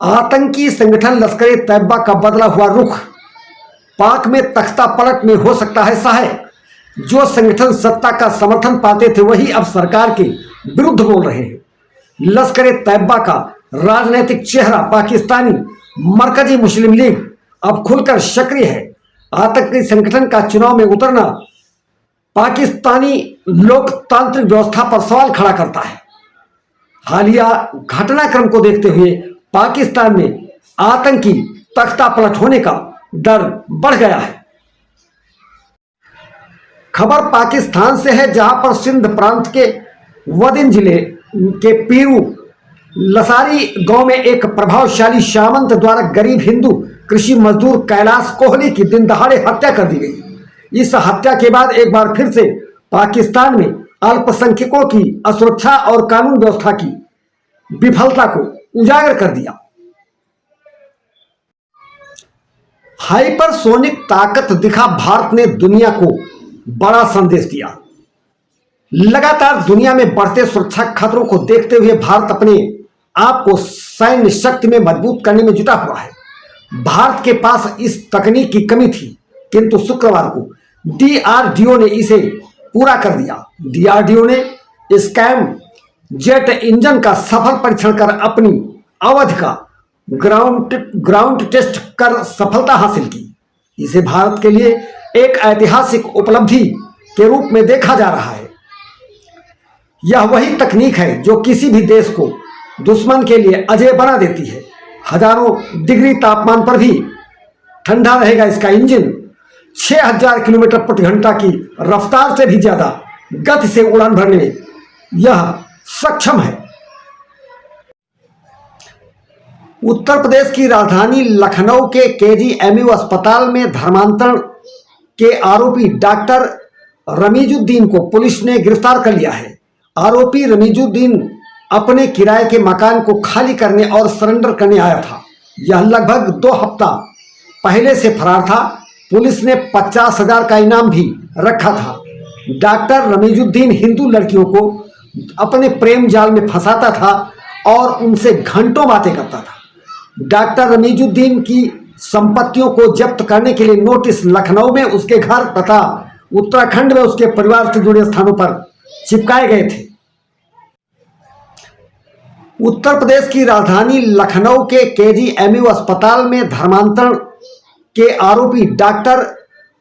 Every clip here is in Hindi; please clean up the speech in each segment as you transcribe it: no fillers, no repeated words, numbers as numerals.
आतंकी संगठन लश्कर तैयबा का बदला हुआ रुख पाक में तख्ता पलट में हो सकता है सहायक। जो संगठन सत्ता का समर्थन पाते थे वही अब सरकार के विरुद्ध बोल रहे हैं। लश्कर तैयबा का राजनीतिक चेहरा पाकिस्तानी मरकजी मुस्लिम लीग अब खुलकर सक्रिय है। आतंकी संगठन का चुनाव में उतरना पाकिस्तानी लोकतांत्रिक व्यवस्था पर सवाल खड़ा करता है। हालिया घटनाक्रम को देखते हुए पाकिस्तान में आतंकी तख्ता पलट होने का डर बढ़ गया है। खबर पाकिस्तान से है, जहां पर सिंध प्रांत के वदिन जिले के पीरू लसारी गांव में एक प्रभावशाली सामंत द्वारा गरीब हिंदू कृषि मजदूर कैलाश कोहली की दिन दहाड़े हत्या कर दी गई। इस हत्या के बाद एक बार फिर से पाकिस्तान में अल्पसंख्यकों की असुरक्षा और कानून व्यवस्था की विफलता को उजागर कर दिया। हाइपरसोनिक ताकत दिखा भारत ने दुनिया को बड़ा संदेश दिया। लगातार दुनिया में बढ़ते सुरक्षा खतरों को देखते हुए भारत अपने आप को सैन्य शक्ति में मजबूत करने में जुटा हुआ है। भारत के पास इस तकनीक की कमी थी, किंतु शुक्रवार को डीआरडीओ ने इसे पूरा कर दिया। डीआरडीओ ने स्कैम जेट इंजन का सफल परीक्षण कर अपनी अवधि का ग्राउंड टेस्ट कर सफलता हासिल की। इसे भारत के लिए एक ऐतिहासिक उपलब्धि के रूप में देखा जा रहा है। यह वही तकनीक है जो किसी भी देश को दुश्मन के लिए अजेय बना देती है। हजारों डिग्री तापमान पर भी ठंडा रहेगा इसका इंजन। 6000 किलोमीटर प्रति घंटा की रफ्तार से भी ज्यादा गति से उड़ान भरने में यह सक्षम है। उत्तर प्रदेश की राजधानी लखनऊ के केजीएमयू अस्पताल में धर्मांतरण के आरोपी डॉक्टर रमीजुद्दीन को पुलिस ने गिरफ्तार कर लिया है। आरोपी रमीजुद्दीन अपने किराए के मकान को खाली करने और सरेंडर करने आया था। यह लगभग 2 हफ्ता पहले से फरार था। पुलिस ने 50,000 का इनाम भी रखा था। डॉक्टर रमीजुद्दीन हिंदू लड़कियों को अपने प्रेम जाल में फंसाता था और उनसे घंटों बातें करता था। डॉक्टर रमीजुद्दीन की संपत्तियों को जब्त करने के लिए नोटिस लखनऊ में उसके घर तथा उत्तराखंड में उसके परिवार से जुड़े स्थानों पर चिपकाए गए थे। उत्तर प्रदेश की राजधानी लखनऊ के केजीएमयू अस्पताल में धर्मांतरण के आरोपी डॉक्टर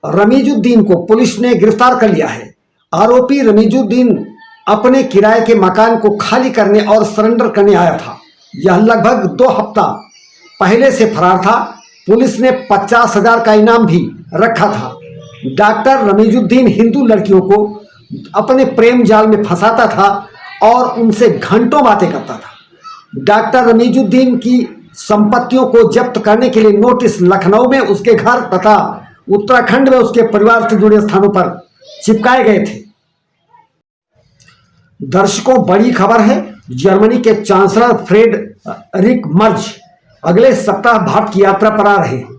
रमीजुद्दीन को पुलिस ने गिरफ्तार कर लिया है। आरोपी रमीजुद्दीन अपने किराए के मकान को खाली करने और सरेंडर करने आया था। यह लगभग 2 हफ्ता पहले से फरार था। पुलिस ने 50,000 का इनाम भी रखा था। डॉक्टर रमीजुद्दीन हिंदू लड़कियों को अपने प्रेम जाल में फंसाता था और उनसे घंटों बातें करता था। डॉक्टर रमीजुद्दीन की संपत्तियों को जब्त करने के लिए नोटिस लखनऊ में उसके घर तथा उत्तराखंड में उसके परिवार से जुड़े स्थानों पर चिपकाए गए थे। दर्शकों, बड़ी खबर है। जर्मनी के चांसलर फ्रेडरिक मर्ज अगले सप्ताह भारत की यात्रा पर आ रहे हैं।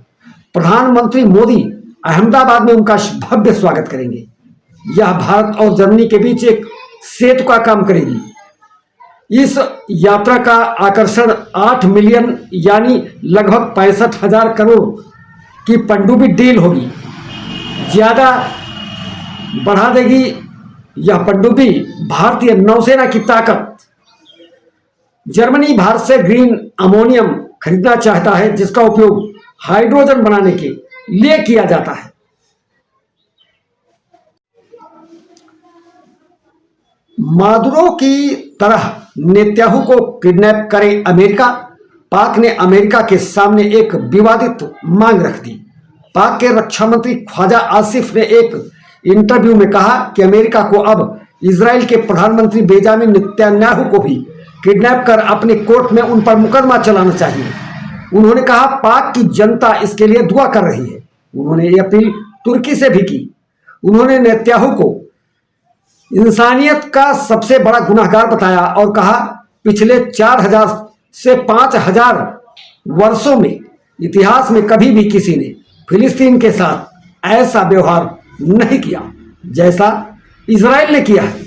प्रधानमंत्री मोदी अहमदाबाद में उनका भव्य स्वागत करेंगे। यह भारत और जर्मनी के बीच एक सेतु का काम करेगी। इस यात्रा का आकर्षण 8 मिलियन यानी लगभग 65,000 करोड़ की पनडुब्बी डील होगी। ज्यादा बढ़ा देगी यह पनडुब्बी भारतीय नौसेना की ताकत। जर्मनी भारत से ग्रीन अमोनियम खरीदना चाहता है, जिसका उपयोग हाइड्रोजन बनाने के लिए किया जाता है। मादुरो की तरह नेतन्याहू को किडनैप करे अमेरिका। पाक ने अमेरिका के सामने एक विवादित मांग रख दी। पाक के रक्षा मंत्री ख्वाजा आसिफ ने एक इंटरव्यू में कहा कि अमेरिका को अब इजराइल के प्रधानमंत्री बेंजामिन नेतन्याहू को भी किडनैप कर अपने कोर्ट में उन पर मुकदमा चलाना चाहिए। उन्होंने कहा पाक की जनता इसके लिए दुआ कर रही है। उन्होंने ये अपील तुर्की से भी की। उन्होंने नेतन्याहू को इंसानियत का सबसे बड़ा गुनहगार बताया और कहा पिछले 4000 से 5000 वर्षों में इतिहास में कभी भी किसी ने फिलिस्तीन के साथ ऐसा व्यवहार नहीं किया जैसा इजराइल ने किया है।